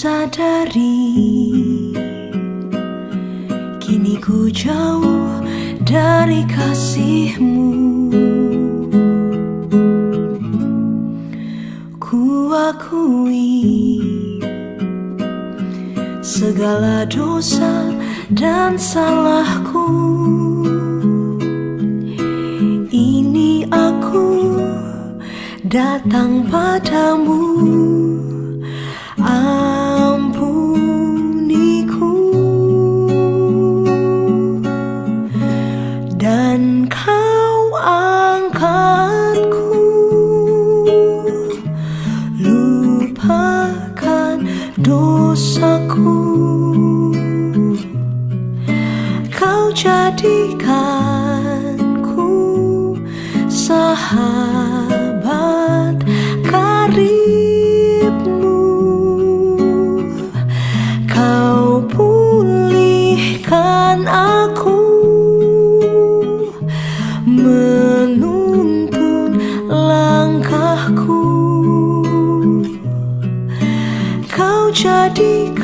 sadari kini ku jauh dari kasih-Mu. Ku akui segala dosa dan salahku. Ini aku datang padamu, ampuniku, dan Kau angkatku. Lupakan dosaku, Kau jadikanku sahabat karib-Mu. Kau pulihkan aku, menuntun langkahku. Kau jadikanku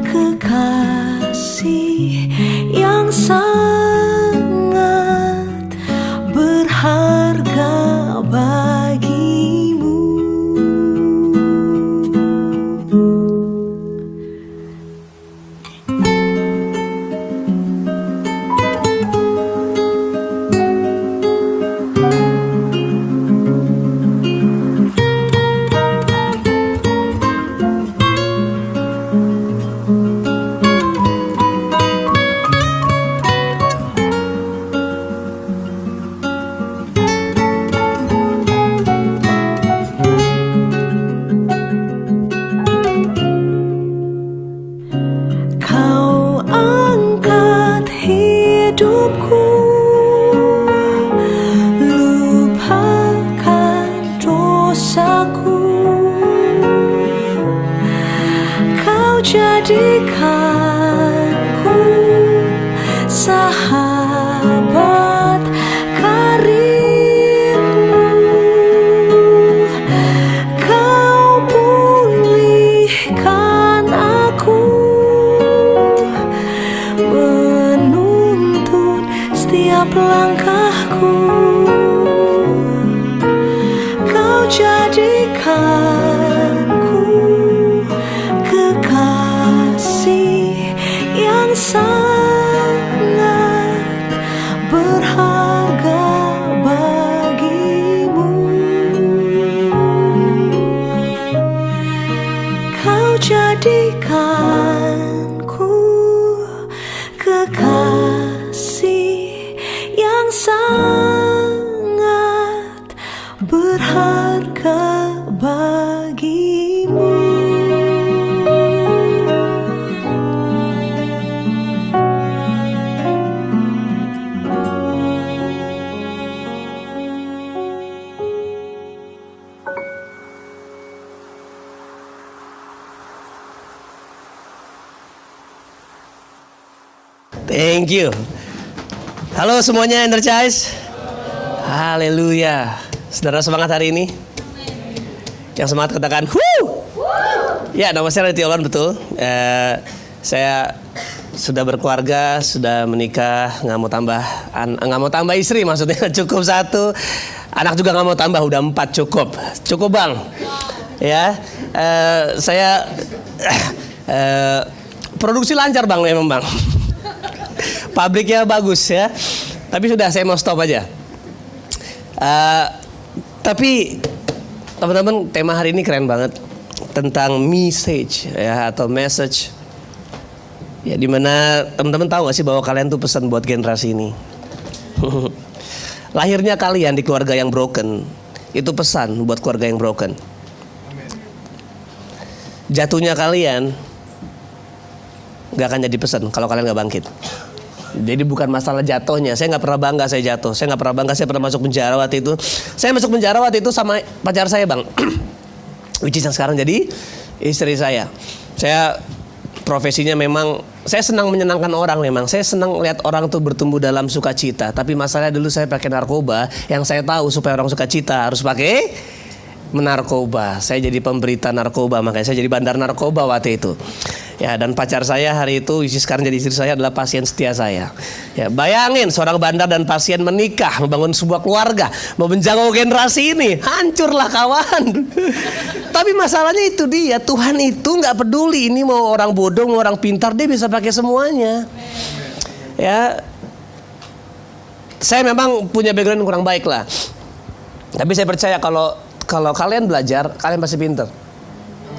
kekasih yang sangat berharga bagimu. Kau angkat hidupku, lupakan dosaku. Kau jadikanku sahabat karib-Mu. Kau pulihkan aku, menuntun setiap langkahku. Kau jadikanku kekasih yang sangat berharga bagimu. Kau jadikanku kekasih yang sangat berharga bagimu. Thank you. Halo semuanya Energize. Haleluya. Saudara semangat hari ini? Yang semangat katakan "Woo!" Ya, nama saya Raditya Olan, betul. Saya sudah berkeluarga, sudah menikah, nggak mau tambah istri, maksudnya cukup satu. Anak juga nggak mau tambah, udah 4 cukup bang. Ya, saya produksi lancar bang, memang bang. Pabriknya bagus ya. Tapi sudah, saya mau stop aja. Tapi teman-teman, tema hari ini keren banget, tentang message ya, atau message. Ya, dimana teman-teman tahu gak sih bahwa kalian tuh pesan buat generasi ini. Lahirnya kalian di keluarga yang broken, itu pesan buat keluarga yang broken. Jatuhnya kalian gak akan jadi pesan kalau kalian gak bangkit. Jadi bukan masalah jatuhnya. Saya nggak pernah bangga saya jatuh. Saya nggak pernah bangga saya pernah masuk penjara waktu itu. Saya masuk penjara waktu itu sama pacar saya bang, which is yang sekarang jadi istri saya. Saya profesinya memang, saya senang menyenangkan orang memang. Saya senang lihat orang tuh bertumbuh dalam sukacita. Tapi masalahnya dulu saya pakai narkoba. Yang saya tahu supaya orang sukacita harus pakai menarkoba. Saya jadi pemberita narkoba, makanya saya jadi bandar narkoba waktu itu. Ya, dan pacar saya hari itu, sekarang jadi istri saya, adalah pasien setia saya. Ya, bayangin seorang bandar dan pasien menikah, membangun sebuah keluarga, mau menjaga generasi ini, hancurlah kawan. Tapi masalahnya itu dia, Tuhan itu nggak peduli ini mau orang bodoh, mau orang pintar, dia bisa pakai semuanya. Ya, saya memang punya background yang kurang baik lah. Tapi saya percaya kalau kalian belajar, kalian pasti pinter.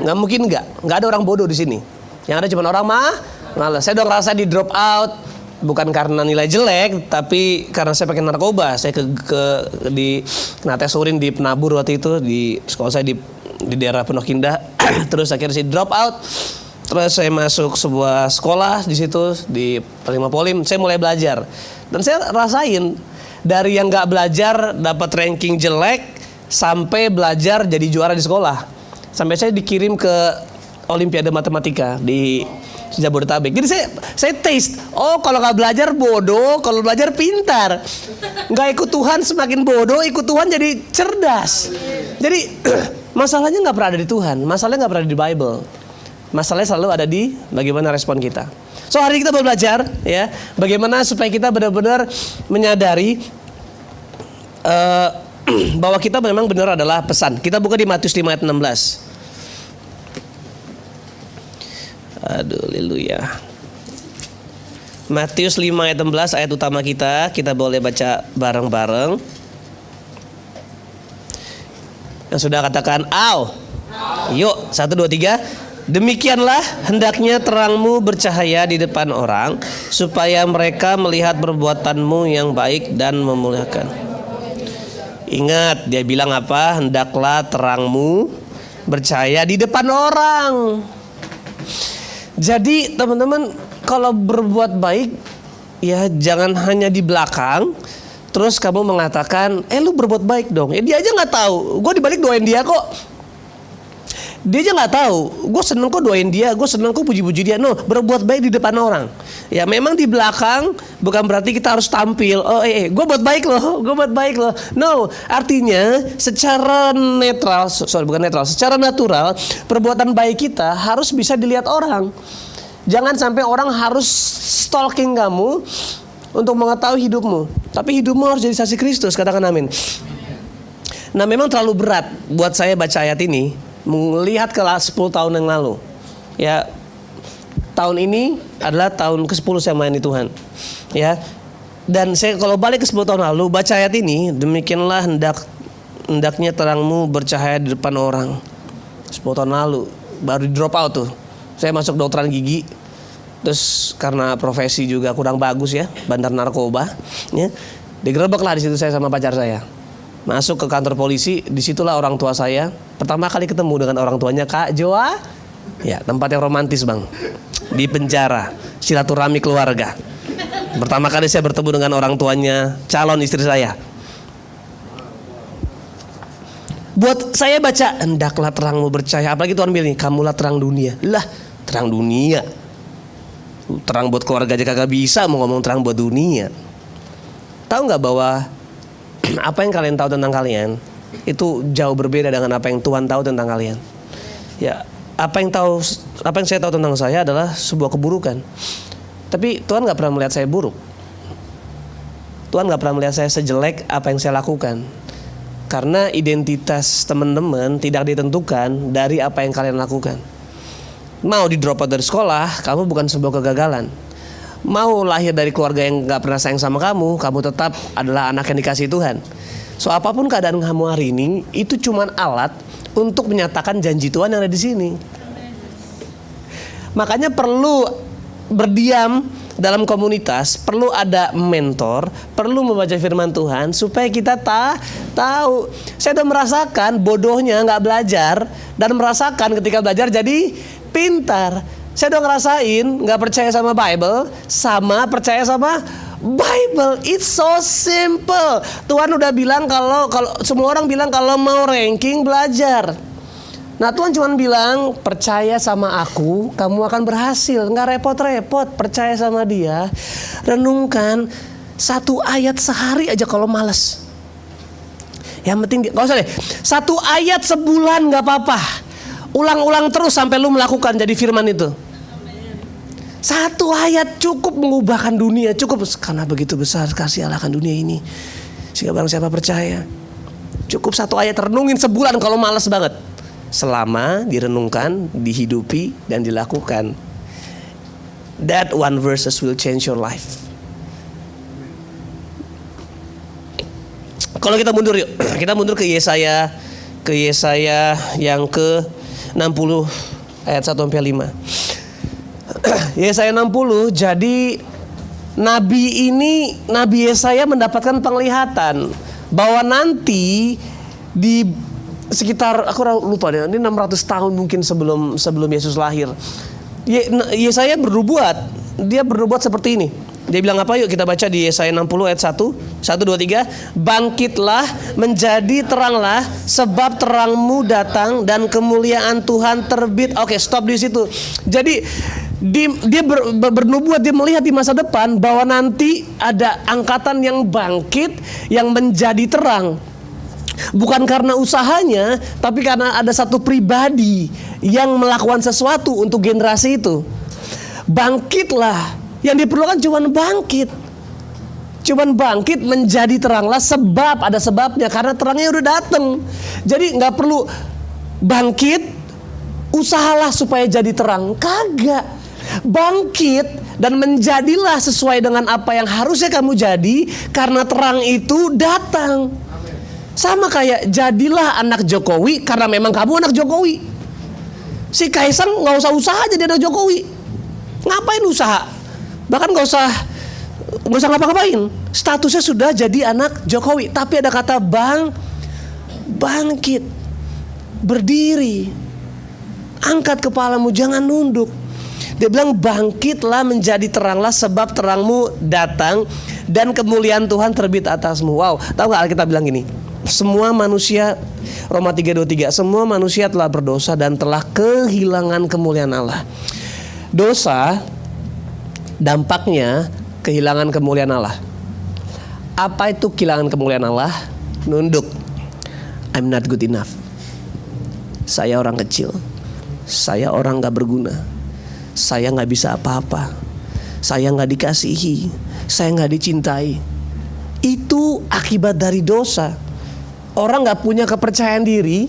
Nggak mungkin nggak ada orang bodoh di sini. Yang ada cuma orang malas. Saya udah ngerasa di drop out, bukan karena nilai jelek, tapi karena saya pakai narkoba. Saya kena tes urin di penabur waktu itu di sekolah saya di daerah Pondok Indah. Terus akhirnya saya drop out. Terus saya masuk sebuah sekolah di situ di Prima Polim. Saya mulai belajar dan saya rasain dari yang nggak belajar dapat ranking jelek sampai belajar jadi juara di sekolah. Sampai saya dikirim ke Olimpiade Matematika di Jabodetabek. Jadi saya taste. Oh, kalau nggak belajar bodoh, kalau belajar pintar. Nggak ikut Tuhan semakin bodoh, ikut Tuhan jadi cerdas. Jadi masalahnya nggak pernah ada di Tuhan, masalahnya nggak pernah ada di Bible. Masalahnya selalu ada di bagaimana respon kita. So hari ini kita mau belajar ya, bagaimana supaya kita benar-benar menyadari bahwa kita memang benar adalah pesan. Kita buka di Matius 5 ayat 16. Aduh, haleluya. Matius 5 ayat 16 ayat utama kita boleh baca bareng-bareng. Yang sudah katakan au. Yuk, 1 2 3. Demikianlah hendaknya terangmu bercahaya di depan orang, supaya mereka melihat perbuatanmu yang baik dan memuliakan. Ingat, dia bilang apa? Hendaklah terangmu bercahaya di depan orang. Jadi teman-teman, kalau berbuat baik, ya jangan hanya di belakang. Terus kamu mengatakan, lu berbuat baik dong. Ya dia aja nggak tahu. Gue dibalik doain dia kok. Dia aja nggak tahu. Gue seneng kok doain dia. Gue seneng kok puji-puji dia. No, berbuat baik di depan orang. Ya memang di belakang bukan berarti kita harus tampil. Oh, gue buat baik loh. Gue buat baik loh. No, artinya secara netral, secara natural, perbuatan baik kita harus bisa dilihat orang. Jangan sampai orang harus stalking kamu untuk mengetahui hidupmu. Tapi hidupmu harus jadi saksi Kristus. Katakan amin. Nah, memang terlalu berat buat saya baca ayat ini, melihat ke 10 tahun yang lalu. Ya, tahun ini adalah tahun ke-10 saya melayani Tuhan. Ya. Dan saya kalau balik ke 10 tahun lalu baca ayat ini, demikianlah hendaknya terangmu bercahaya di depan orang. 10 tahun lalu baru di drop out tuh. Saya masuk kedokteran gigi. Terus karena profesi juga kurang bagus ya, bandar narkoba, ya. Digerebek lah di situ saya sama pacar saya. Masuk ke kantor polisi, disitulah orang tua saya pertama kali ketemu dengan orang tuanya Kak Joa. Ya, tempat yang romantis bang. Di penjara, silaturahmi keluarga. Pertama kali saya bertemu dengan orang tuanya calon istri saya. Buat saya baca, hendaklah terangmu bercahaya. Apalagi Tuhan bilang, kamulah terang dunia. Lah, terang dunia. Terang buat keluarga aja kagak bisa, mau ngomong terang buat dunia. Tahu nggak bahwa apa yang kalian tahu tentang kalian itu jauh berbeda dengan apa yang Tuhan tahu tentang kalian. Ya, apa yang saya tahu tentang saya adalah sebuah keburukan. Tapi Tuhan nggak pernah melihat saya buruk. Tuhan nggak pernah melihat saya sejelek apa yang saya lakukan. Karena identitas teman-teman tidak ditentukan dari apa yang kalian lakukan. Mau di drop out dari sekolah, kamu bukan sebuah kegagalan. Mau lahir dari keluarga yang gak pernah sayang sama kamu tetap adalah anak yang dikasih Tuhan. So apapun keadaan kamu hari ini, itu cuman alat untuk menyatakan janji Tuhan yang ada di sini. Makanya perlu berdiam dalam komunitas, perlu ada mentor, perlu membaca firman Tuhan supaya kita tahu. Saya udah merasakan bodohnya gak belajar dan merasakan ketika belajar jadi pintar. Saya udah ngerasain gak percaya sama Bible sama percaya sama Bible. It's so simple. Tuhan udah bilang kalau semua orang bilang kalau mau ranking belajar. Nah Tuhan cuma bilang percaya sama aku, kamu akan berhasil. Gak repot-repot, percaya sama dia. Renungkan 1 ayat sehari aja kalau malas. Yang penting nggak usah deh. 1 ayat sebulan nggak apa-apa. Ulang-ulang terus sampai lu melakukan jadi firman itu. 1 ayat cukup mengubahkan dunia. Cukup, karena begitu besar kasih Allah akan dunia ini sehingga barang siapa percaya. Cukup 1 ayat, renungin sebulan kalau malas banget. Selama direnungkan, dihidupi, dan dilakukan. That one verses will change your life. Kalau kita mundur yuk. Kita mundur ke Yesaya. Ke Yesaya yang ke 60 ayat 1 sampai 5. Yesaya 60, jadi Nabi Yesaya mendapatkan penglihatan bahwa nanti di sekitar, aku lupa deh, ini 600 tahun mungkin sebelum Yesus lahir. Yesaya bernubuat, dia bernubuat seperti ini. Dia bilang apa? Yuk kita baca di Yesaya 60 ayat 1, 2, 3. Bangkitlah, menjadi teranglah, sebab terangmu datang dan kemuliaan Tuhan terbit. Oke, stop di situ. Jadi dia bernubuat, dia melihat di masa depan bahwa nanti ada angkatan yang bangkit, yang menjadi terang. Bukan karena usahanya, tapi karena ada satu pribadi yang melakukan sesuatu untuk generasi itu. Bangkitlah. Yang diperlukan cuman bangkit menjadi teranglah, sebab ada sebabnya, karena terangnya udah datang. Jadi nggak perlu bangkit, usahalah supaya jadi terang. Kagak. Bangkit dan menjadilah sesuai dengan apa yang harusnya kamu jadi, karena terang itu datang. Sama kayak jadilah anak Jokowi karena memang kamu anak Jokowi. Si Kaisang nggak usah usaha jadi anak Jokowi. Ngapain usaha? Bahkan nggak usah ngapa-ngapain. Statusnya sudah jadi anak Jokowi. Tapi ada kata bangkit, berdiri, angkat kepalamu, jangan nunduk. Dia bilang bangkitlah, menjadi teranglah, sebab terangmu datang dan kemuliaan Tuhan terbit atasmu. Wow, tahu nggak Alkitab bilang gini? Semua manusia, Roma 3:23, semua manusia telah berdosa dan telah kehilangan kemuliaan Allah. Dosa dampaknya kehilangan kemuliaan Allah. Apa itu kehilangan kemuliaan Allah? Nunduk. I'm not good enough. Saya orang kecil. Saya orang gak berguna. Saya gak bisa apa-apa. Saya gak dikasihi. Saya gak dicintai. Itu akibat dari dosa. Orang gak punya kepercayaan diri,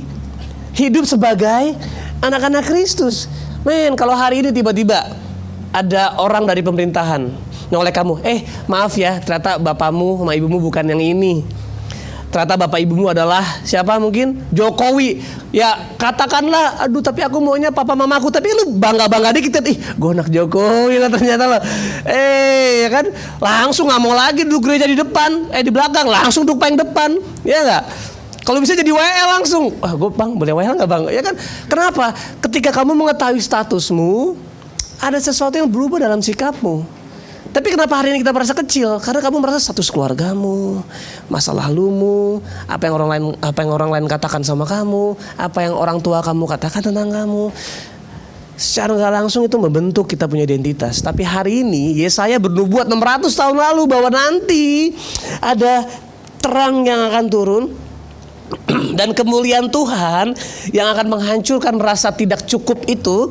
hidup sebagai anak-anak Kristus. Men, kalau hari ini tiba-tiba ada orang dari pemerintahan noleh kamu, maaf ya, ternyata bapakmu sama ibumu bukan yang ini. Ternyata bapak ibumu adalah siapa mungkin? Jokowi. Ya katakanlah, aduh tapi aku maunya papa mamaku. Tapi lu bangga-bangga dikit, gue anak Jokowi lah ternyata lo. Ya kan, langsung gak mau lagi duduk gereja di depan, di belakang, langsung duduk paling depan. Ya gak? Kalau bisa jadi WL langsung. Gue bang, boleh WL gak bang? Ya kan, kenapa? Ketika kamu mengetahui statusmu, ada sesuatu yang berubah dalam sikapmu. Tapi kenapa hari ini kita merasa kecil? Karena kamu merasa status keluargamu, masa lalumu, apa yang orang lain katakan sama kamu, apa yang orang tua kamu katakan tentang kamu. Secara nggak langsung itu membentuk kita punya identitas. Tapi hari ini Yesaya bernubuat 600 tahun lalu bahwa nanti ada terang yang akan turun dan kemuliaan Tuhan yang akan menghancurkan rasa tidak cukup itu.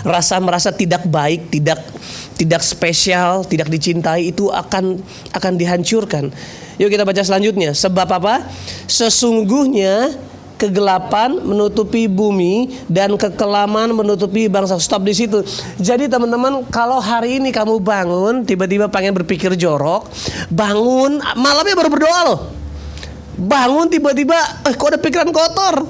Rasa merasa tidak baik, tidak spesial, tidak dicintai itu akan dihancurkan. Yuk kita baca selanjutnya. Sebab apa? Sesungguhnya kegelapan menutupi bumi dan kekelaman menutupi bangsa. Stop di situ. Jadi teman-teman, kalau hari ini kamu bangun tiba-tiba pengen berpikir jorok, bangun malamnya baru berdoa loh. Bangun tiba-tiba kok ada pikiran kotor,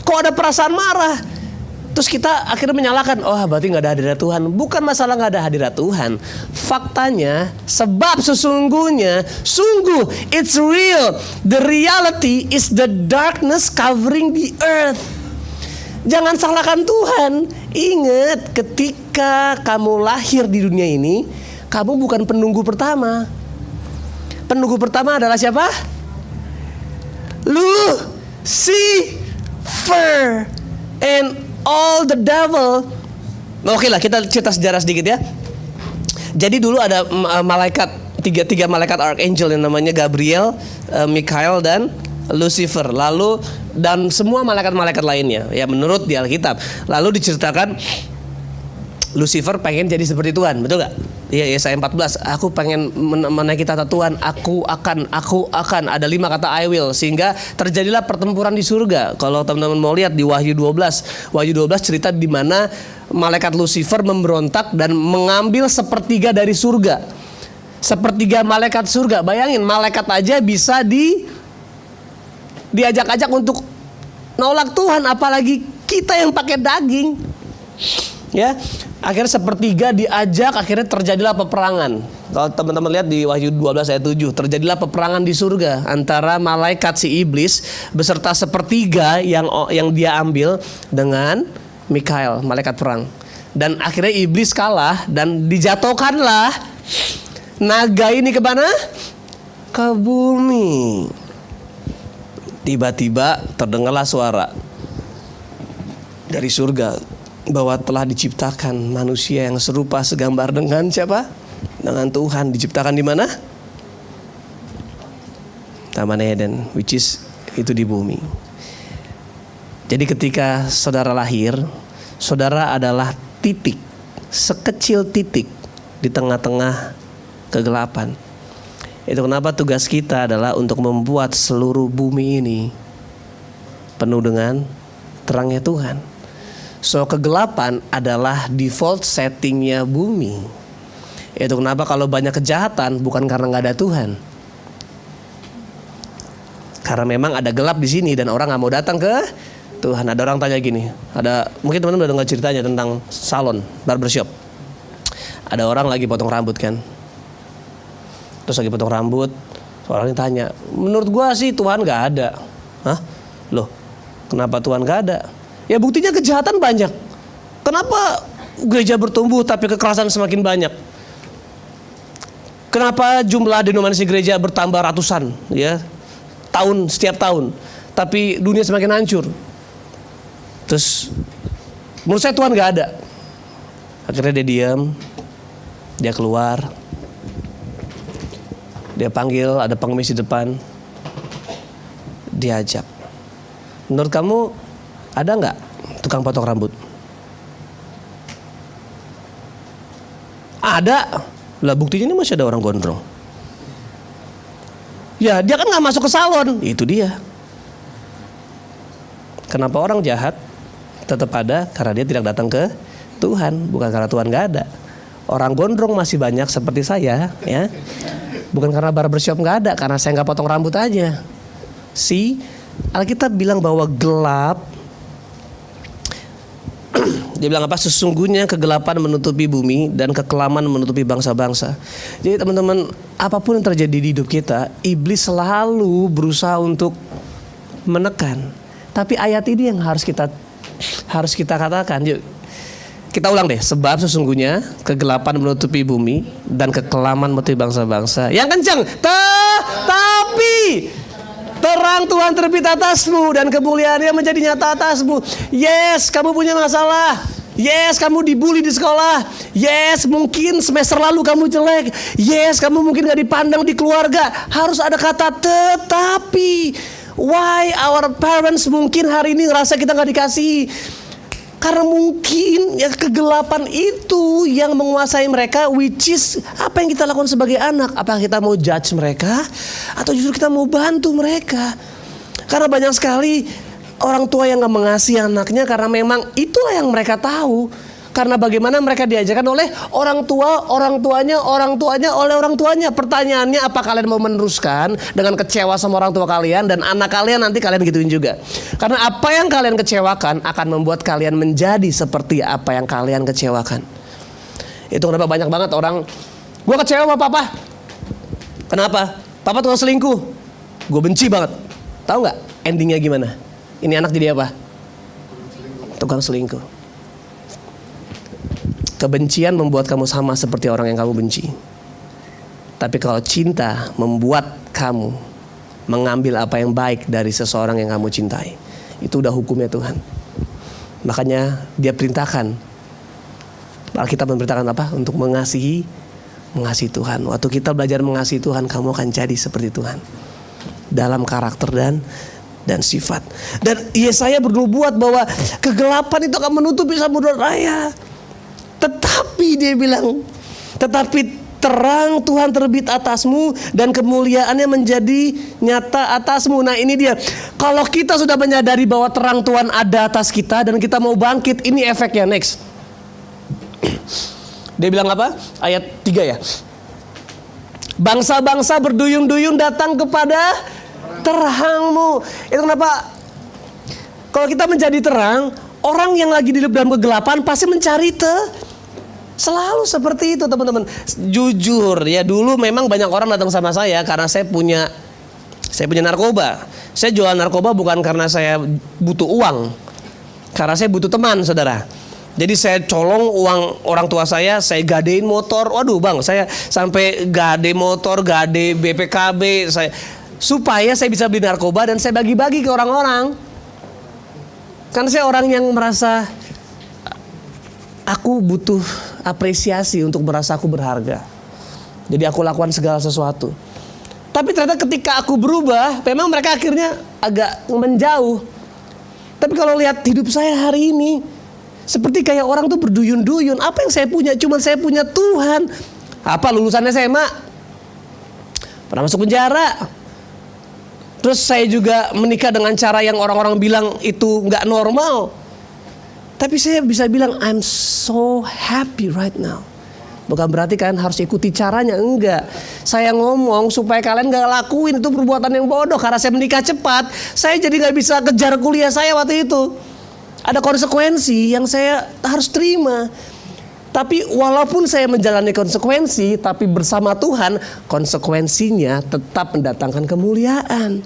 kok ada perasaan marah. Terus kita akhirnya menyalahkan, berarti gak ada hadirat Tuhan. Bukan masalah gak ada hadirat Tuhan. Faktanya, sebab sesungguhnya, sungguh, it's real. The reality is the darkness covering the earth. Jangan salahkan Tuhan. Ingat, ketika kamu lahir di dunia ini, kamu bukan penunggu pertama. Penunggu pertama adalah siapa? Lucifer and all the devil. Oke lah, kita cerita sejarah sedikit ya. Jadi dulu ada tiga malaikat archangel yang namanya Gabriel, Mikael dan Lucifer, lalu dan semua malaikat-malaikat lainnya ya menurut di Alkitab. Lalu diceritakan Lucifer pengen jadi seperti Tuhan, betul gak? Iya, Yesaya 14, aku pengen menaiki tahta Tuhan, aku akan, ada 5 kata I will, sehingga terjadilah pertempuran di surga. Kalau teman-teman mau lihat di Wahyu 12 cerita di mana malaikat Lucifer memberontak dan mengambil sepertiga dari surga. Sepertiga malaikat surga, bayangin malaikat aja bisa diajak-ajak untuk nolak Tuhan, apalagi kita yang pakai daging. Ya, akhirnya sepertiga diajak, akhirnya terjadilah peperangan. Kalau teman-teman lihat di Wahyu 12 ayat 7, terjadilah peperangan di surga antara malaikat si iblis beserta sepertiga yang dia ambil dengan Mikael, malaikat perang. Dan akhirnya iblis kalah dan dijatuhkanlah naga ini ke mana? Ke bumi. Tiba-tiba terdengarlah suara dari surga bahwa telah diciptakan manusia yang serupa segambar dengan siapa? Dengan Tuhan. Diciptakan di mana? Taman Eden, which is itu di bumi. Jadi ketika saudara lahir, saudara adalah titik, sekecil titik di tengah-tengah kegelapan. Itu kenapa tugas kita adalah untuk membuat seluruh bumi ini penuh dengan terangnya Tuhan. So kegelapan adalah default settingnya bumi. Itu kenapa kalau banyak kejahatan bukan karena nggak ada Tuhan, karena memang ada gelap di sini dan orang nggak mau datang ke Tuhan. Ada orang tanya gini, mungkin teman-teman udah dengar ceritanya tentang salon barbershop. Ada orang lagi potong rambut kan, terus lagi potong rambut, orang tanya, menurut gua sih Tuhan nggak ada. Hah? Loh, kenapa Tuhan nggak ada? Ya buktinya kejahatan banyak. Kenapa gereja bertumbuh tapi kekerasan semakin banyak? Kenapa jumlah denominasi gereja bertambah ratusan ya setiap tahun, tapi dunia semakin hancur? Terus menurut saya Tuhan gak ada. Akhirnya dia diam, dia keluar, dia panggil ada pengemis di depan, diajak. Menurut kamu ada nggak tukang potong rambut? Ada. Lah buktinya ini masih ada orang gondrong. Ya dia kan nggak masuk ke salon. Itu dia. Kenapa orang jahat tetap ada? Karena dia tidak datang ke Tuhan, bukan karena Tuhan nggak ada. Orang gondrong masih banyak seperti saya, ya. Bukan karena barbershop nggak ada, karena saya nggak potong rambut aja. Alkitab bilang bahwa gelap. Dia bilang apa? Sesungguhnya kegelapan menutupi bumi dan kekelaman menutupi bangsa-bangsa. Jadi teman-teman, apapun yang terjadi di hidup kita, iblis selalu berusaha untuk menekan. Tapi ayat ini yang harus kita katakan. Yuk, kita ulang deh. Sebab sesungguhnya kegelapan menutupi bumi dan kekelaman menutupi bangsa-bangsa. Yang kencang. Tapi terang Tuhan terbit atasmu dan kemuliaannya menjadi nyata atasmu. Yes, kamu punya masalah. Yes, kamu dibully di sekolah. Yes, mungkin semester lalu kamu jelek. Yes, kamu mungkin gak dipandang di keluarga. Harus ada kata tetapi. Why our parents mungkin hari ini ngerasa kita gak dikasih? Karena mungkin ya kegelapan itu yang menguasai mereka, which is apa yang kita lakukan sebagai anak. Apakah kita mau judge mereka atau justru kita mau bantu mereka? Karena banyak sekali orang tua yang gak mengasihi anaknya karena memang itulah yang mereka tahu. Karena bagaimana mereka diajarkan oleh orang tuanya oleh orang tuanya. Pertanyaannya, apa kalian mau meneruskan dengan kecewa sama orang tua kalian dan anak kalian nanti kalian gituin juga? Karena apa yang kalian kecewakan akan membuat kalian menjadi seperti apa yang kalian kecewakan. Itu kenapa banyak banget orang, gue kecewa sama papa. Kenapa? Papa tukang selingkuh. Gue benci banget. Tahu nggak endingnya gimana? Ini anak jadi apa? Tukang selingkuh. Kebencian membuat kamu sama seperti orang yang kamu benci. Tapi kalau cinta membuat kamu mengambil apa yang baik dari seseorang yang kamu cintai, itu udah hukumnya Tuhan. Makanya dia perintahkan, Alkitab memberitakan apa? Untuk mengasihi Tuhan. Waktu kita belajar mengasihi Tuhan, kamu akan jadi seperti Tuhan. dalam karakter dan sifat. Dan Yesaya bernubuat bahwa kegelapan itu akan menutupi samudra raya. Tetapi dia bilang, tetapi terang Tuhan terbit atasmu dan kemuliaannya menjadi nyata atasmu. Nah ini dia, kalau kita sudah menyadari bahwa terang Tuhan ada atas kita dan kita mau bangkit, ini efeknya. Next, dia bilang apa? Ayat 3 ya. Bangsa-bangsa berduyun-duyun datang kepada terangmu. Itu kenapa kalau kita menjadi terang, orang yang lagi di dalam kegelapan pasti mencari selalu seperti itu, teman-teman. Jujur ya, dulu memang banyak orang datang sama saya karena saya punya narkoba. Saya jual narkoba bukan karena saya butuh uang, karena saya butuh teman, saudara. Jadi saya colong uang orang tua saya gadein motor. Waduh bang, saya sampai gade motor, gade BPKB, supaya saya bisa beli narkoba dan saya bagi-bagi ke orang-orang. Karena saya orang yang merasa aku butuh apresiasi untuk merasa aku berharga. Jadi aku lakukan segala sesuatu. Tapi ternyata ketika aku berubah, memang mereka akhirnya agak menjauh. Tapi kalau lihat hidup saya hari ini, seperti kayak orang tuh berduyun-duyun. Apa yang saya punya? Cuman saya punya Tuhan. Apa lulusan SMA? Pernah masuk penjara. Terus saya juga menikah dengan cara yang orang-orang bilang itu nggak normal. Tapi saya bisa bilang I'm so happy right now. Bukan berarti kalian harus ikuti caranya, enggak. Saya ngomong supaya kalian gak lakuin itu perbuatan yang bodoh. Karena saya menikah cepat, saya jadi gak bisa kejar kuliah saya waktu itu. Ada konsekuensi yang saya harus terima. Tapi walaupun saya menjalani konsekuensi, tapi bersama Tuhan, konsekuensinya tetap mendatangkan kemuliaan.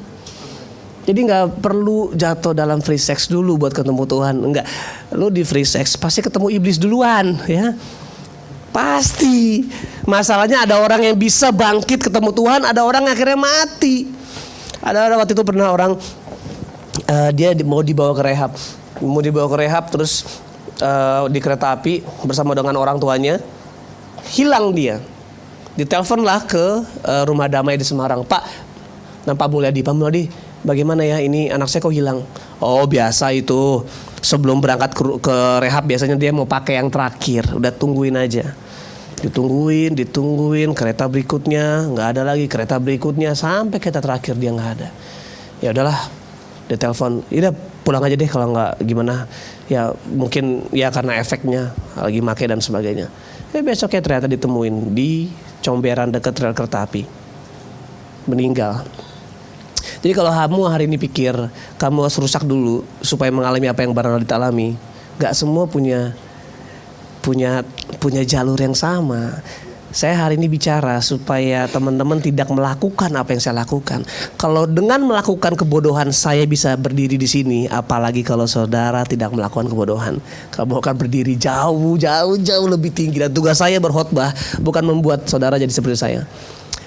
Jadi gak perlu jatuh dalam free sex dulu buat ketemu Tuhan. Enggak, lu di free sex pasti ketemu iblis duluan ya. Pasti. Masalahnya ada orang yang bisa bangkit ketemu Tuhan, ada orang yang akhirnya mati. Ada orang waktu itu pernah orang dia mau dibawa ke rehab, terus di kereta api bersama dengan orang tuanya, hilang dia. Ditelepon ke rumah damai di Semarang. Pak Mulyadi, bagaimana ya ini anak saya kok hilang? Oh biasa itu, sebelum berangkat ke rehab biasanya dia mau pakai yang terakhir. Udah tungguin aja. Ditungguin kereta berikutnya nggak ada lagi, kereta berikutnya sampai kereta terakhir dia nggak ada. Ya udahlah, dia telepon, udah pulang aja deh kalau nggak gimana. Ya mungkin ya karena efeknya lagi make dan sebagainya. Besoknya ternyata ditemuin di Comberan dekat rel kereta api, meninggal. Jadi kalau kamu hari ini pikir kamu harus rusak dulu supaya mengalami apa yang barangkali dialami, nggak semua punya jalur yang sama. Saya hari ini bicara supaya teman-teman tidak melakukan apa yang saya lakukan. Kalau dengan melakukan kebodohan saya bisa berdiri di sini, apalagi kalau saudara tidak melakukan kebodohan, kamu akan berdiri jauh lebih tinggi. Dan tugas saya berkhotbah bukan membuat saudara jadi seperti saya,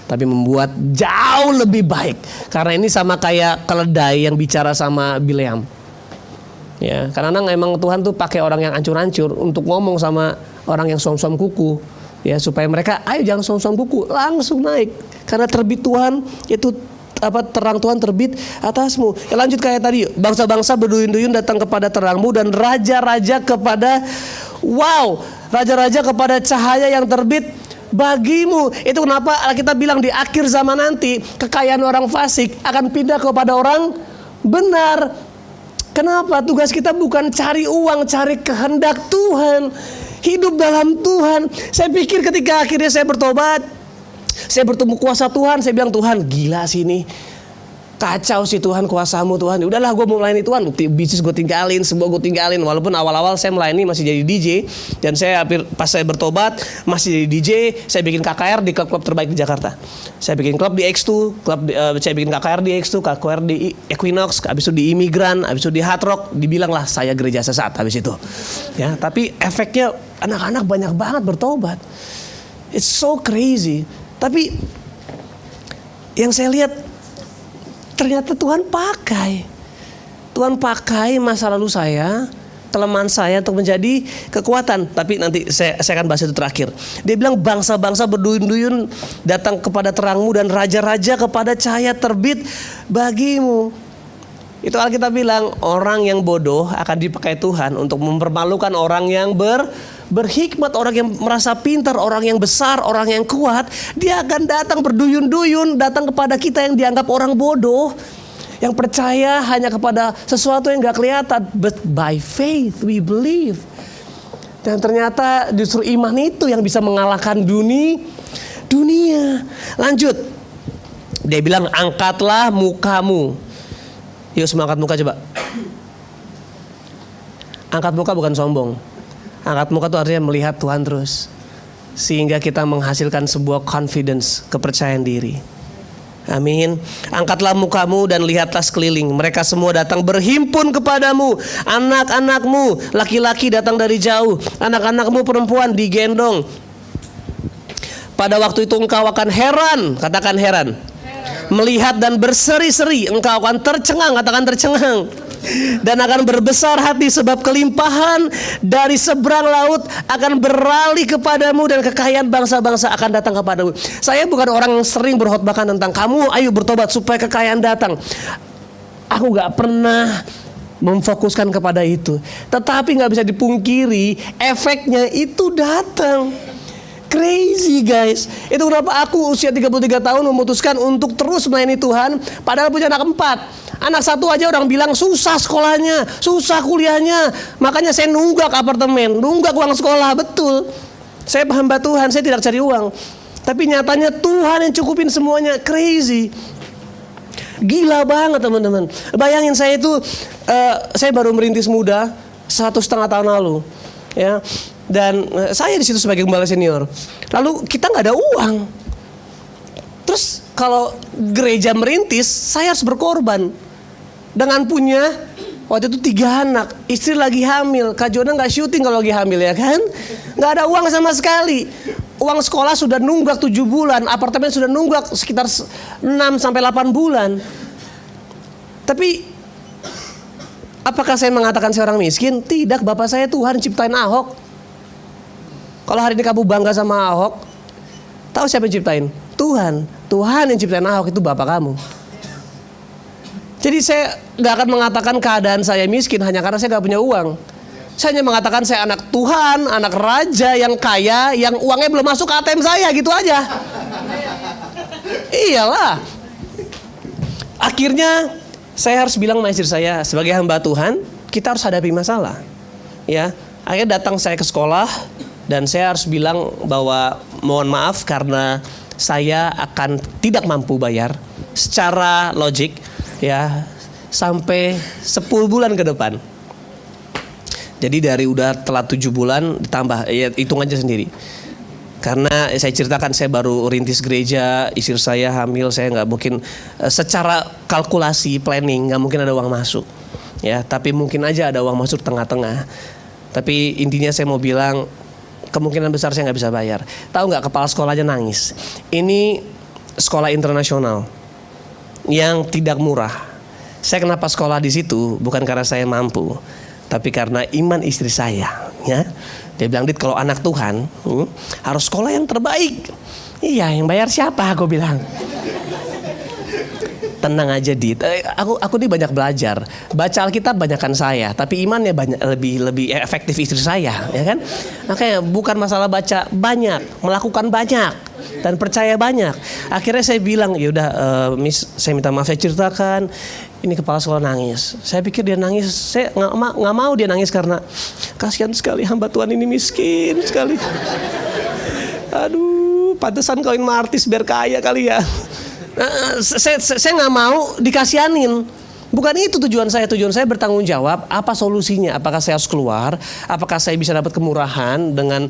tapi membuat jauh lebih baik. Karena ini sama kayak keledai yang bicara sama Bileam. Ya, karena emang Tuhan tuh pakai orang yang ancur-ancur untuk ngomong sama orang yang suam-suam kuku, ya supaya mereka ayo jangan suam-suam kuku, langsung naik. Karena terbit Tuhan itu terang Tuhan terbit atasmu. Ya, lanjut kayak tadi, bangsa-bangsa berduyun-duyun datang kepada terangmu dan raja-raja kepada cahaya yang terbit bagimu. Itu kenapa kita bilang di akhir zaman nanti kekayaan orang fasik akan pindah kepada orang benar. Kenapa? Tugas kita bukan cari uang, cari kehendak Tuhan, hidup dalam Tuhan. Saya pikir ketika akhirnya saya bertobat, saya bertemu kuasa Tuhan, saya bilang Tuhan gila sih ini, kacau sih Tuhan kuasamu Tuhan. Udahlah gue mau melayani Tuhan, bisnis gue tinggalin, semua gue tinggalin. Walaupun awal-awal saya melayani masih jadi DJ, dan saya pas saya bertobat masih jadi DJ. Saya bikin KKR di klub-klub terbaik di Jakarta. Saya bikin klub di X2, saya bikin KKR di X2, KKR di Equinox, habis itu di Imigran, habis itu di Hard Rock. Dibilang lah saya gereja sesat habis itu. Ya, tapi efeknya anak-anak banyak banget bertobat. It's so crazy. Tapi yang saya lihat ternyata Tuhan pakai masa lalu saya, kelemahan saya untuk menjadi kekuatan. Tapi nanti saya akan bahas itu terakhir. Dia bilang bangsa-bangsa berduyun-duyun datang kepada terangmu dan raja-raja kepada cahaya terbit bagimu. Itu Alkitab bilang orang yang bodoh akan dipakai Tuhan untuk mempermalukan orang yang berhikmat, orang yang merasa pintar, orang yang besar, orang yang kuat. Dia akan datang berduyun-duyun, datang kepada kita yang dianggap orang bodoh, yang percaya hanya kepada sesuatu yang gak kelihatan. But by faith we believe. Dan ternyata justru iman itu yang bisa mengalahkan dunia. Lanjut. Dia bilang angkatlah mukamu. Yuk semua angkat muka coba. Angkat muka bukan sombong. Angkat muka itu artinya melihat Tuhan terus. Sehingga kita menghasilkan sebuah confidence, kepercayaan diri. Amin. Angkatlah mukamu dan lihatlah sekeliling. Mereka semua datang berhimpun kepadamu. Anak-anakmu laki-laki datang dari jauh. Anak-anakmu perempuan digendong. Pada waktu itu engkau akan heran. Katakan heran. Melihat dan berseri-seri. Engkau akan tercengang. Katakan tercengang. Dan akan berbesar hati sebab kelimpahan dari seberang laut akan beralih kepadamu dan kekayaan bangsa-bangsa akan datang kepadamu. Saya bukan orang yang sering berkhotbahkan tentang kamu ayo bertobat supaya kekayaan datang. Aku gak pernah memfokuskan kepada itu. Tetapi gak bisa dipungkiri efeknya itu datang. Crazy guys. Itu kenapa aku usia 33 tahun memutuskan untuk terus melayani Tuhan. Padahal punya anak 4. Anak 1 aja orang bilang susah sekolahnya, susah kuliahnya. Makanya saya nunggak apartemen, nunggak uang sekolah. Betul. Saya hamba Tuhan, saya tidak cari uang. Tapi nyatanya Tuhan yang cukupin semuanya. Crazy. Gila banget teman-teman. Bayangin saya itu saya baru merintis muda 1,5 tahun lalu. Ya. Dan saya di situ sebagai gembala senior. Lalu kita nggak ada uang. Terus kalau gereja merintis, saya harus berkorban. Dengan punya waktu itu 3 anak, istri lagi hamil. Kak Jona nggak syuting kalau lagi hamil ya kan? Nggak ada uang sama sekali. Uang sekolah sudah nunggak 7 bulan, apartemen sudah nunggak sekitar 6-8 bulan. Tapi apakah saya mengatakan saya orang miskin? Tidak, Bapak saya Tuhan ciptain Ahok. Kalau hari ini kamu bangga sama Ahok, tahu siapa yang ciptain? Tuhan. Tuhan yang ciptain Ahok, itu Bapak kamu. Jadi saya gak akan mengatakan keadaan saya miskin hanya karena saya gak punya uang. Saya hanya mengatakan saya anak Tuhan, anak raja yang kaya, yang uangnya belum masuk ke ATM saya, gitu aja. Iyalah. Akhirnya saya harus bilang sama istri saya, sebagai hamba Tuhan, kita harus hadapi masalah. Ya, akhirnya datang saya ke sekolah. Dan saya harus bilang bahwa mohon maaf karena saya akan tidak mampu bayar secara logik ya sampai 10 bulan ke depan. Jadi dari udah telat 7 bulan ditambah ya hitung aja sendiri. Karena saya ceritakan saya baru rintis gereja, istri saya hamil, saya nggak mungkin secara kalkulasi planning nggak mungkin ada uang masuk. Ya, tapi mungkin aja ada uang masuk tengah-tengah. Tapi intinya saya mau bilang kemungkinan besar saya nggak bisa bayar. Tahu nggak, kepala sekolahnya nangis. Ini sekolah internasional yang tidak murah. Saya kenapa sekolah di situ bukan karena saya mampu, tapi karena iman istri saya. Ya, dia bilang, Dit, kalau anak Tuhan harus sekolah yang terbaik. Iya, yang bayar siapa? Aku bilang. Tenang aja Dit, aku nih banyak belajar. Baca Alkitab banyakkan saya, tapi imannya banyak, lebih efektif istri saya, ya kan? Makanya bukan masalah baca banyak, melakukan banyak dan percaya banyak. Akhirnya saya bilang, yaudah Miss, saya minta maaf, saya ceritakan. Ini kepala sekolah nangis. Saya pikir dia nangis, saya nggak mau dia nangis karena kasihan sekali hamba Tuhan ini miskin sekali. Aduh, pantesan kawin sama artis biar kaya kali ya. Saya nggak mau dikasihanin. Bukan itu tujuan saya. Tujuan saya bertanggung jawab. Apa solusinya? Apakah saya harus keluar? Apakah saya bisa dapat kemurahan dengan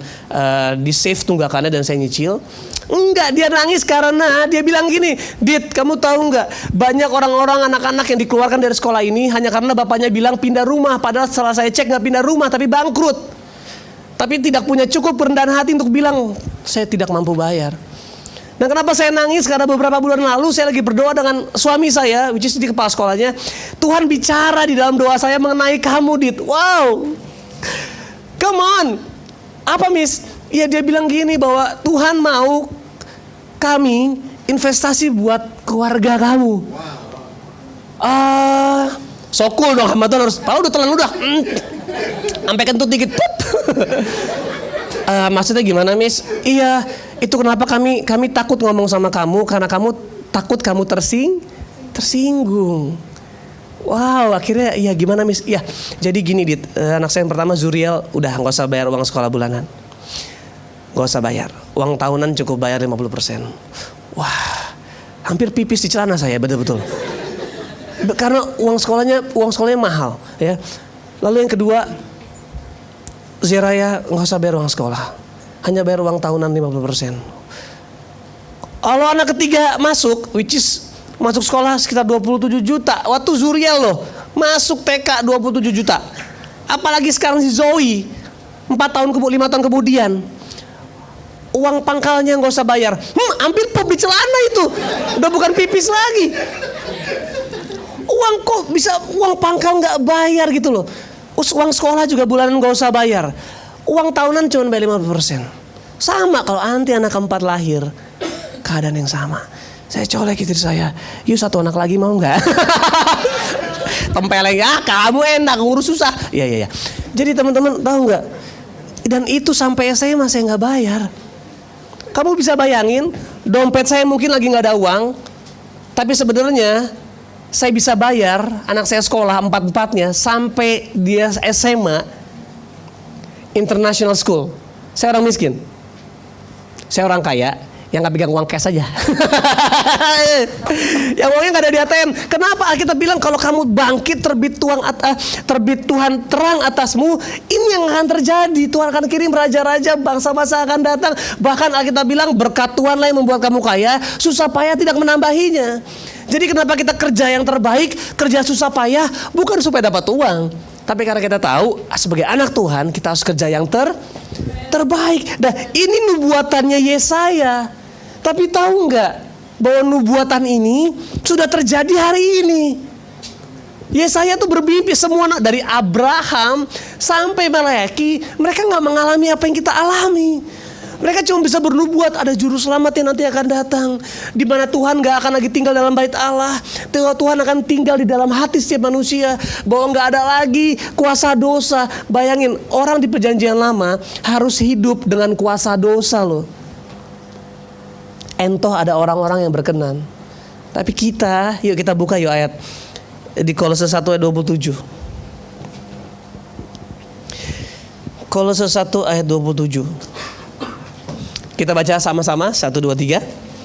di save tunggakannya dan saya nyicil? Enggak, dia nangis karena dia bilang gini, Dit, kamu tahu nggak? Banyak orang-orang anak-anak yang dikeluarkan dari sekolah ini hanya karena bapaknya bilang pindah rumah. Padahal setelah saya cek nggak pindah rumah, tapi bangkrut. Tapi tidak punya cukup kerendahan hati untuk bilang saya tidak mampu bayar. Dan kenapa saya nangis? Karena beberapa bulan lalu saya lagi berdoa dengan suami saya, which is di kepala sekolahnya. Tuhan bicara di dalam doa saya mengenai kamu, Dit. Wow. Come on. Apa Miss? Ya dia bilang gini bahwa Tuhan mau kami investasi buat keluarga kamu. So cool dong sama Tuhan harus. Kalau udah telan udah. Sampai kentut dikit. Maksudnya gimana Miss? Iya, itu kenapa kami takut ngomong sama kamu karena kamu takut kamu tersinggung. Wow, akhirnya ya gimana Miss? Ya, jadi gini Dit, anak saya yang pertama Zuriel udah nggak usah bayar uang sekolah bulanan. Nggak usah bayar. Uang tahunan cukup bayar 50%. Wah, hampir pipis di celana saya, betul-betul. Karena uang sekolahnya mahal, ya. Lalu yang kedua, Zeraya nggak usah bayar uang sekolah. Hanya bayar uang tahunan 50%. Kalau anak ketiga masuk, which is masuk sekolah sekitar 27 juta. Waktu Zuriel loh, masuk TK 27 juta. Apalagi sekarang si Zoe, 5 tahun kemudian. Uang pangkalnya nggak usah bayar. Hampir pop di celana itu. Udah bukan pipis lagi. Uang pangkal nggak bayar gitu loh. Uang sekolah juga bulanan nggak usah bayar. Uang tahunan cuma bayar 50%. Sama kalau nanti anak keempat lahir, keadaan yang sama. Saya colek istri saya, yuk satu anak lagi mau nggak? Tempeleng, kamu enak ngurus susah. Iya. Jadi teman-teman tahu nggak? Dan itu sampai SMA saya nggak bayar. Kamu bisa bayangin, dompet saya mungkin lagi nggak ada uang, tapi sebenarnya saya bisa bayar anak saya sekolah 4-4-nya sampai dia SMA International School. Saya orang miskin, saya orang kaya yang nggak pegang uang cash aja. Yang uangnya nggak ada di ATM. Kenapa Alkitab bilang kalau kamu bangkit terbit Tuhan terang atasmu, ini yang akan terjadi. Tuhan akan kirim raja-raja, bangsa-bangsa akan datang. Bahkan Alkitab bilang berkat Tuhan lah yang membuat kamu kaya, susah payah tidak menambahinya. Jadi kenapa kita kerja yang terbaik, kerja susah payah, bukan supaya dapat uang, tapi karena kita tahu sebagai anak Tuhan kita harus kerja yang terbaik. Nah ini nubuatannya Yesaya. Tapi tahu nggak bahwa nubuatan ini sudah terjadi hari ini. Yesaya tuh bermimpi semua dari Abraham sampai Maleaki, mereka nggak mengalami apa yang kita alami. Mereka cuma bisa bernubuat ada juru selamat yang nanti akan datang, di mana Tuhan gak akan lagi tinggal dalam bait Allah. Tuhan akan tinggal di dalam hati setiap manusia. Bahwa gak ada lagi kuasa dosa. Bayangin orang di perjanjian lama harus hidup dengan kuasa dosa loh. Entoh ada orang-orang yang berkenan. Tapi kita, yuk kita buka yuk ayat di Kolose 1 ayat 27. Kolose 1 ayat 27. Kita baca sama-sama 1, 2, 3.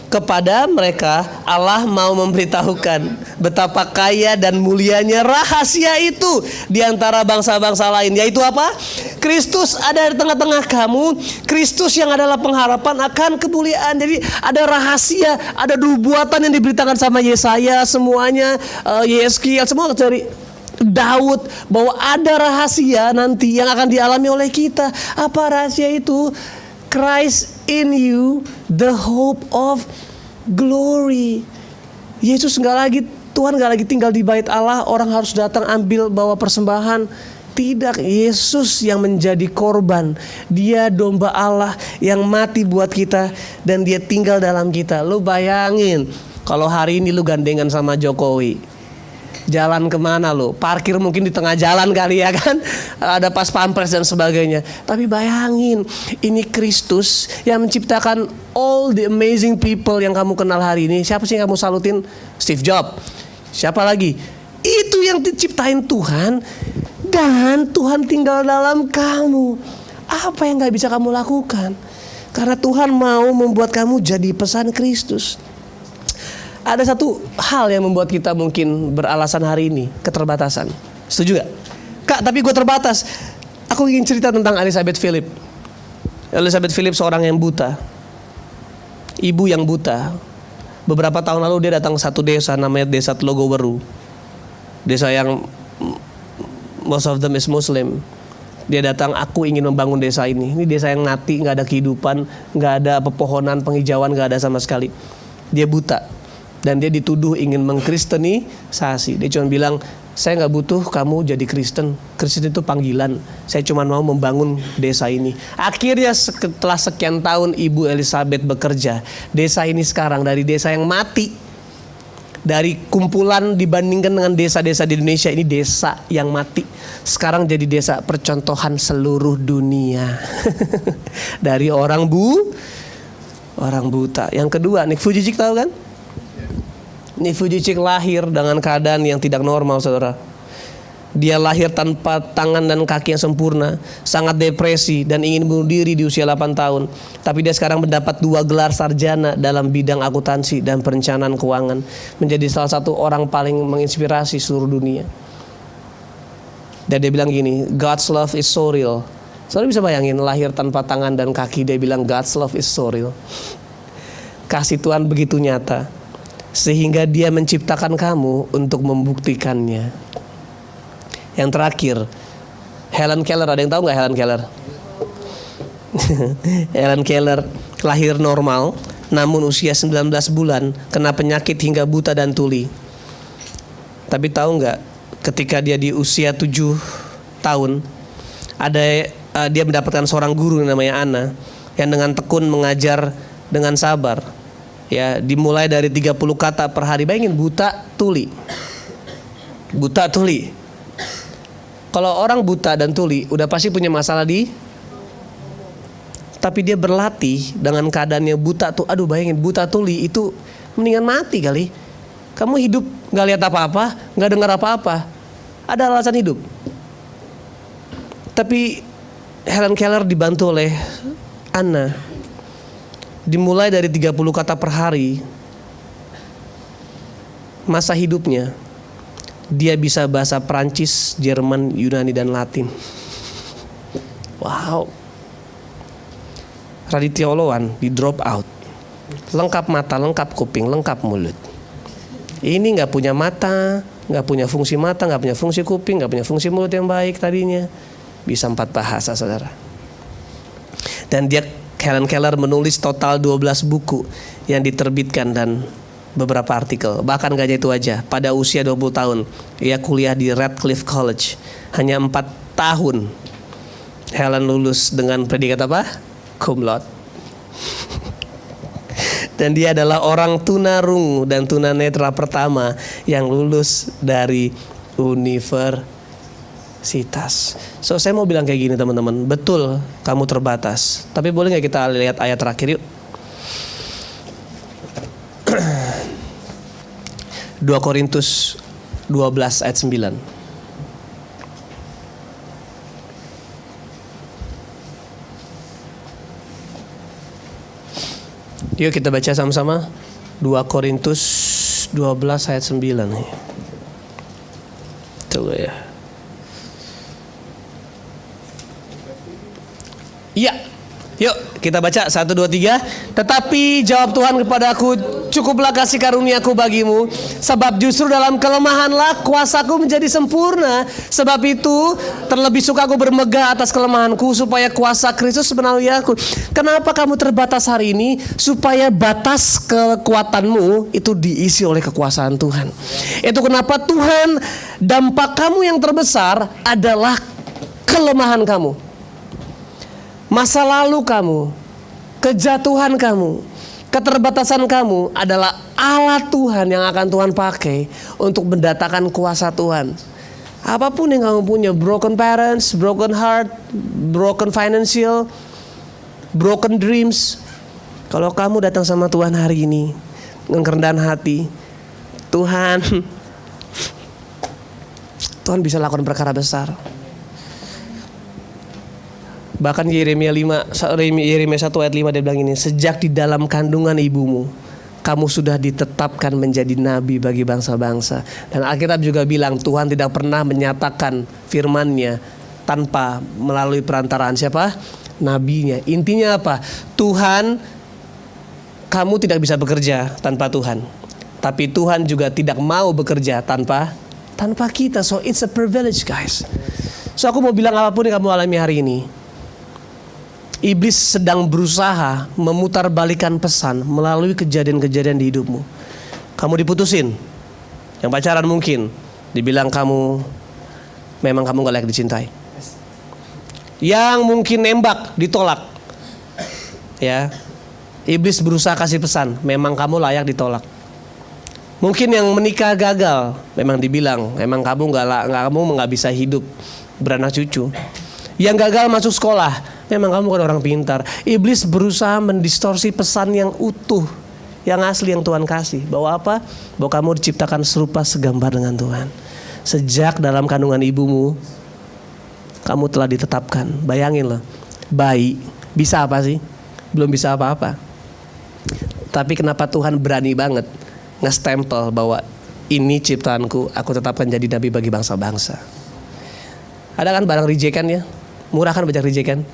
Kepada mereka Allah mau memberitahukan betapa kaya dan mulianya rahasia itu di antara bangsa-bangsa lain. Yaitu apa? Kristus ada di tengah-tengah kamu. Kristus yang adalah pengharapan akan kemuliaan. Jadi ada rahasia, ada nubuatan yang diberitakan sama Yesaya semuanya, Yeskiel semua dari Daud, bahwa ada rahasia nanti yang akan dialami oleh kita. Apa rahasia itu? Christ in you, the hope of glory. Yesus Tuhan gak lagi tinggal di bait Allah, orang harus datang ambil bawa persembahan. Tidak, Yesus yang menjadi korban. Dia domba Allah yang mati buat kita dan dia tinggal dalam kita. Lu bayangin kalau hari ini lu gandengan sama Jokowi, jalan kemana lo? Parkir mungkin di tengah jalan kali ya kan? Ada pas pampres dan sebagainya. Tapi bayangin, ini Kristus yang menciptakan all the amazing people yang kamu kenal hari ini. Siapa sih yang kamu salutin? Steve Jobs. Siapa lagi? Itu yang diciptain Tuhan. Dan Tuhan tinggal dalam kamu. Apa yang gak bisa kamu lakukan? Karena Tuhan mau membuat kamu jadi pesan Kristus. Ada satu hal yang membuat kita mungkin beralasan hari ini, keterbatasan. Setuju gak? Kak, tapi gue terbatas. Aku ingin cerita tentang Elizabeth Philip. Elizabeth Philip seorang yang buta. Ibu yang buta. Beberapa tahun lalu dia datang ke satu desa namanya Desa Telogoweru. Desa yang most of them is Muslim. Dia datang, aku ingin membangun desa ini. Ini desa yang mati, gak ada kehidupan, gak ada pepohonan, penghijauan, gak ada sama sekali. Dia buta. Dan dia dituduh ingin mengkristenisasi. Dia cuma bilang, Saya nggak butuh kamu jadi Kristen. Kristen itu panggilan. Saya cuma mau membangun desa ini. Akhirnya setelah sekian tahun Ibu Elizabeth bekerja, desa ini sekarang dari desa yang mati, dari kumpulan dibandingkan dengan desa-desa di Indonesia, ini desa yang mati, sekarang jadi desa percontohan seluruh dunia. Dari orang buta. Yang kedua, Nick Vujicic tahu kan? Nick Vujicic lahir dengan keadaan yang tidak normal, saudara. Dia lahir tanpa tangan dan kaki yang sempurna, sangat depresi dan ingin bunuh diri di usia 8 tahun. Tapi dia sekarang mendapat 2 gelar sarjana dalam bidang akuntansi dan perencanaan keuangan, menjadi salah satu orang paling menginspirasi seluruh dunia. Dan dia bilang gini, God's love is so real. Saudara bisa bayangin lahir tanpa tangan dan kaki, dia bilang God's love is so real. Kasih Tuhan begitu nyata, sehingga dia menciptakan kamu untuk membuktikannya. Yang terakhir, Helen Keller. Ada yang tahu nggak Helen Keller? Helen Keller lahir normal, namun usia 19 bulan kena penyakit hingga buta dan tuli. Tapi tahu nggak, ketika dia di usia 7 tahun, dia mendapatkan seorang guru yang namanya Anna, yang dengan tekun mengajar dengan sabar. Ya, dimulai dari 30 kata per hari. Bayangin, buta tuli. Kalau orang buta dan tuli udah pasti punya masalah tapi dia berlatih dengan keadaannya buta tuh. Aduh, bayangin buta tuli itu mendingan mati kali. Kamu hidup gak lihat apa-apa, gak dengar apa-apa. Ada alasan hidup. Tapi Helen Keller dibantu oleh Anna. Dimulai dari 30 kata per hari, masa hidupnya dia bisa bahasa Perancis, Jerman, Yunani, dan Latin. Wow. Raditya Oloan di drop out. Lengkap mata, lengkap kuping, lengkap mulut. Ini gak punya mata, gak punya fungsi mata, gak punya fungsi kuping, gak punya fungsi mulut yang baik tadinya. Bisa 4 bahasa, saudara. Dan Helen Keller menulis total 12 buku yang diterbitkan dan beberapa artikel. Bahkan gak itu aja, pada usia 20 tahun ia kuliah di Radcliffe College. Hanya 4 tahun Helen lulus dengan predikat apa? Cum laude. Dan dia adalah orang tunarungu dan tunanetra pertama yang lulus dari universitas. So saya mau bilang kayak gini teman-teman, betul kamu terbatas. Tapi boleh gak kita lihat ayat terakhir yuk? 2 Korintus 12 ayat 9. Yuk kita baca sama-sama 2 Korintus 12 ayat 9 nih. Coba ya. Iya. Yuk kita baca 1, 2, 3. Tetapi jawab Tuhan kepadaku, cukuplah kasih karuniaku bagimu, sebab justru dalam kelemahanlah kuasaku menjadi sempurna. Sebab itu terlebih suka aku bermegah atas kelemahanku, supaya kuasa Kristus menaungi aku. Kenapa kamu terbatas hari ini? Supaya batas kekuatanmu itu diisi oleh kekuasaan Tuhan. Itu kenapa Tuhan, dampak kamu yang terbesar adalah kelemahan kamu. Masa lalu kamu, kejatuhan kamu, keterbatasan kamu adalah alat Tuhan yang akan Tuhan pakai untuk mendatangkan kuasa Tuhan. Apapun yang kamu punya, broken parents, broken heart, broken financial, broken dreams, kalau kamu datang sama Tuhan hari ini dengan kerendahan hati, Tuhan bisa lakukan perkara besar. Bahkan Yeremia 1 ayat 5 dia bilang ini, sejak di dalam kandungan ibumu kamu sudah ditetapkan menjadi nabi bagi bangsa-bangsa. Dan Alkitab juga bilang Tuhan tidak pernah menyatakan firman-Nya tanpa melalui perantaraan siapa? Nabinya. Intinya apa? Tuhan, kamu tidak bisa bekerja tanpa Tuhan. Tapi Tuhan juga tidak mau bekerja tanpa kita. So it's a privilege, guys. So aku mau bilang apapun yang kamu alami hari ini, Iblis sedang berusaha memutarbalikkan pesan melalui kejadian-kejadian di hidupmu. Kamu diputusin, yang pacaran mungkin, Dibilang memang kamu gak layak dicintai. Yang mungkin nembak ditolak. Ya, iblis berusaha kasih pesan, memang kamu layak ditolak. Mungkin yang menikah gagal, memang dibilang, memang kamu nggak bisa hidup beranak cucu. Yang gagal masuk sekolah, memang kamu bukan orang pintar. Iblis berusaha mendistorsi pesan yang utuh, yang asli yang Tuhan kasih. Bahwa apa? Bahwa kamu diciptakan serupa segambar dengan Tuhan. Sejak dalam kandungan ibumu, kamu telah ditetapkan. Bayangin loh, bayi bisa apa sih? Belum bisa apa-apa. Tapi kenapa Tuhan berani banget nge-stempel bahwa ini ciptaanku, aku tetapkan jadi nabi bagi bangsa-bangsa. Ada kan barang rijekan ya? Murah kan, banyak rijekan.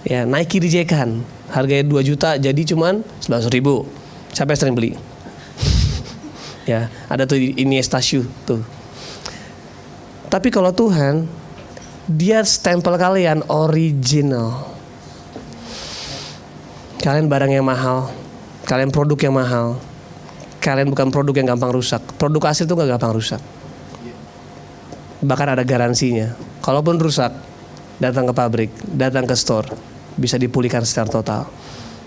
Ya, Nike rijekan. Harganya 2 juta jadi cuman 19.000. Siapa yang sering beli? Ya, ada tuh Iniesta shoe tuh. Tapi kalau Tuhan, dia stempel kalian original. Kalian barang yang mahal, kalian produk yang mahal. Kalian bukan produk yang gampang rusak. Produk asli itu gak gampang rusak. Bahkan ada garansinya. Kalaupun rusak, datang ke pabrik, datang ke store, bisa dipulihkan secara total.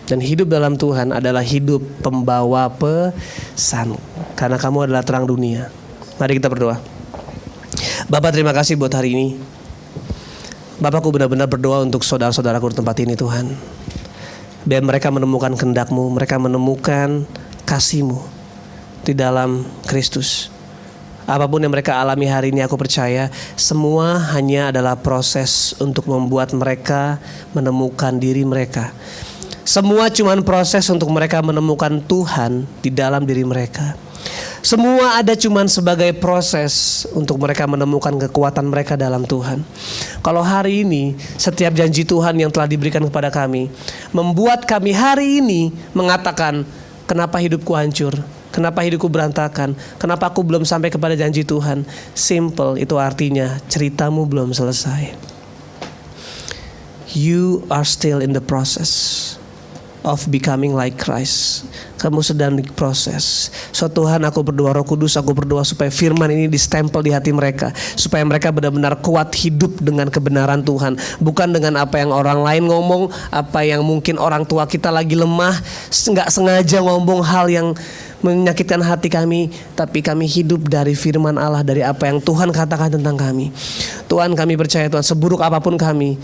Dan hidup dalam Tuhan adalah hidup pembawa pesan. Karena kamu adalah terang dunia. Mari kita berdoa. Bapak, terima kasih buat hari ini. Bapakku benar-benar berdoa untuk saudara-saudaraku di tempat ini, Tuhan. Biar mereka menemukan kehendak-Mu, mereka menemukan kasih-Mu di dalam Kristus. Apapun yang mereka alami hari ini, aku percaya semua hanya adalah proses untuk membuat mereka menemukan diri mereka. Semua cuman proses untuk mereka menemukan Tuhan di dalam diri mereka. Semua ada cuman sebagai proses untuk mereka menemukan kekuatan mereka dalam Tuhan. Kalau hari ini setiap janji Tuhan yang telah diberikan kepada kami membuat kami hari ini mengatakan, kenapa hidupku hancur? Kenapa hidupku berantakan? Kenapa aku belum sampai kepada janji Tuhan? Simple, itu artinya ceritamu belum selesai. You are still in the process of becoming like Christ. Kamu sedang diproses. So Tuhan, aku berdoa, Roh Kudus, aku berdoa supaya firman ini distempel di hati mereka, supaya mereka benar-benar kuat hidup dengan kebenaran Tuhan, bukan dengan apa yang orang lain ngomong, apa yang mungkin orang tua kita lagi lemah, nggak sengaja ngomong hal yang menyakitkan hati kami, tapi kami hidup dari firman Allah, dari apa yang Tuhan katakan tentang kami. Tuhan, kami percaya Tuhan, seburuk apapun kami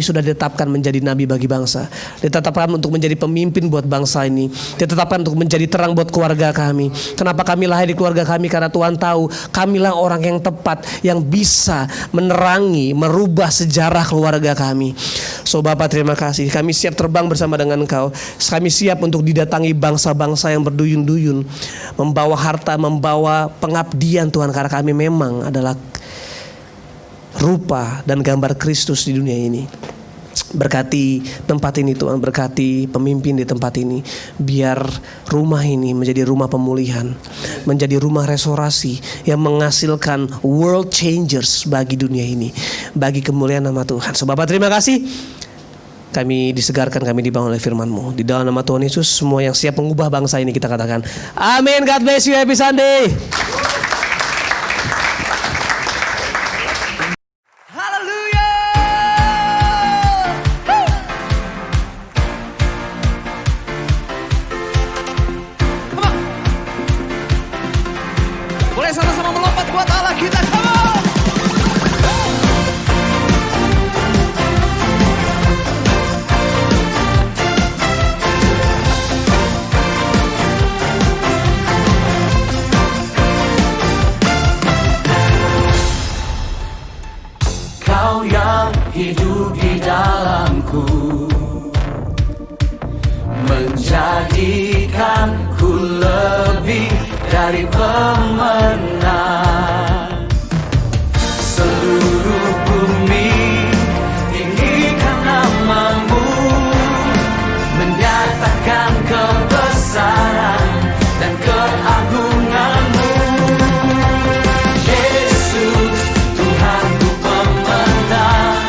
sudah ditetapkan menjadi nabi bagi bangsa. Ditetapkan untuk menjadi pemimpin buat bangsa ini. Ditetapkan untuk menjadi terang buat keluarga kami. Kenapa kami lahir di keluarga kami? Karena Tuhan tahu kamilah orang yang tepat, yang bisa menerangi, merubah sejarah keluarga kami. So Bapak, terima kasih. Kami siap terbang bersama dengan Engkau. Kami siap untuk didatangi bangsa-bangsa yang berduyun-duyun, membawa harta, membawa pengabdian Tuhan. Karena kami memang adalah rupa dan gambar Kristus di dunia ini. Berkati tempat ini Tuhan, berkati pemimpin di tempat ini. Biar rumah ini menjadi rumah pemulihan, menjadi rumah restorasi yang menghasilkan world changers bagi dunia ini, bagi kemuliaan nama Tuhan. So Bapak, terima kasih. Kami disegarkan, kami dibangun oleh firman-Mu. Di dalam nama Tuhan Yesus, semua yang siap mengubah bangsa ini kita katakan amin. God bless you, happy Sunday. Sama-sama melompat buat Allah kita, come on! Kau yang hidup di dalamku, menjadikanku lebih dari pemenang. Seluruh bumi tinggikan namamu, menyatakan kebesaran dan keagunganmu. Yesus, Tuhanku pemenang,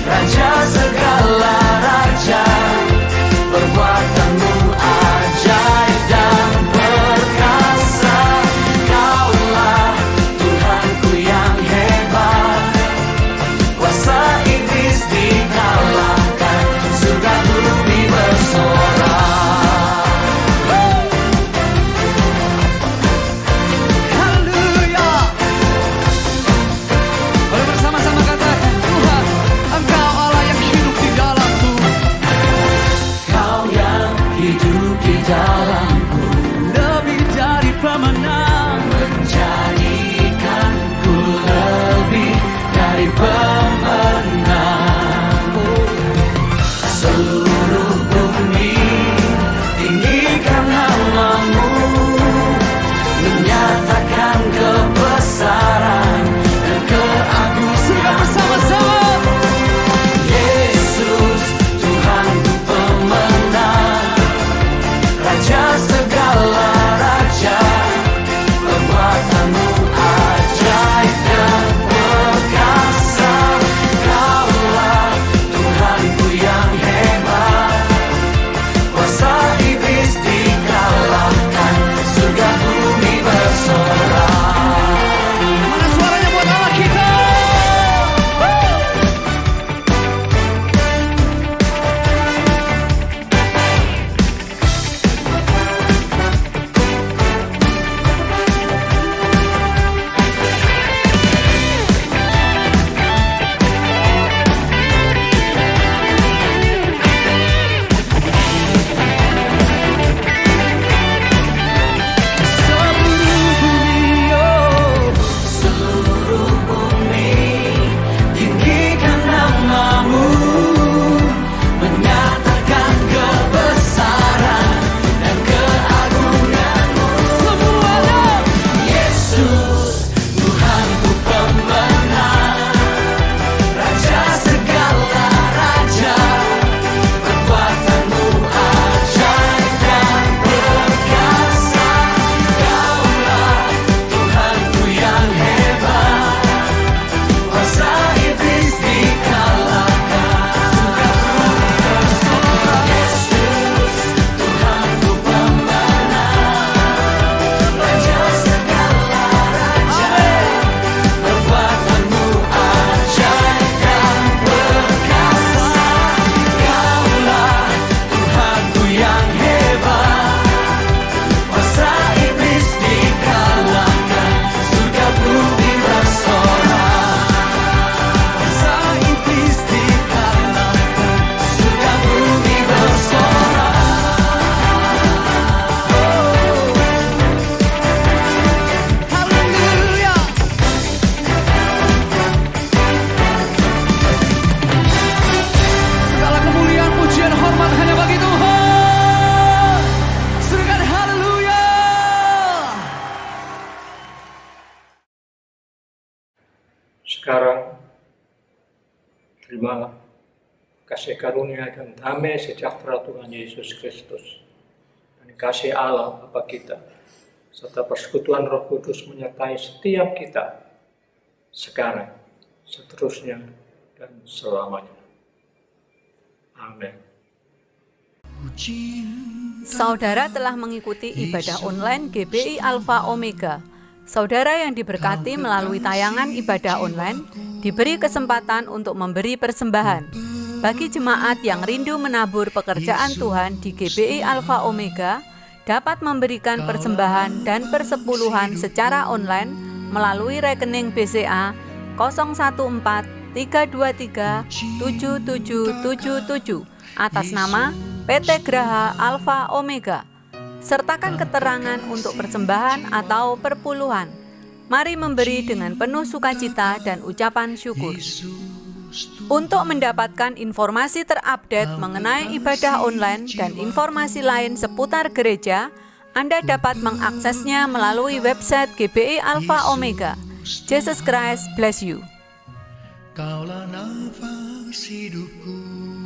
Raja segala raja, perbuatanmu ajaib dan perkasa. Kaulah Sekarang, terimalah kasih karunia dan damai sejahtera Tuhan Yesus Kristus, dan kasih Allah Bapa kita, serta persekutuan Roh Kudus menyertai setiap kita, sekarang, seterusnya, dan selamanya. Amin. Saudara telah mengikuti ibadah online GBI Alpha Omega. Saudara yang diberkati melalui tayangan ibadah online diberi kesempatan untuk memberi persembahan. Bagi jemaat yang rindu menabur pekerjaan Tuhan di GBI Alpha Omega, dapat memberikan persembahan dan persepuluhan secara online melalui rekening BCA 014-323-7777 atas nama PT Graha Alpha Omega. Sertakan keterangan untuk persembahan atau perpuluhan. Mari memberi dengan penuh sukacita dan ucapan syukur. Untuk mendapatkan informasi terupdate mengenai ibadah online dan informasi lain seputar gereja, Anda dapat mengaksesnya melalui website GBI Alpha Omega. Jesus Christ bless you. Kaulah nafas hidupku.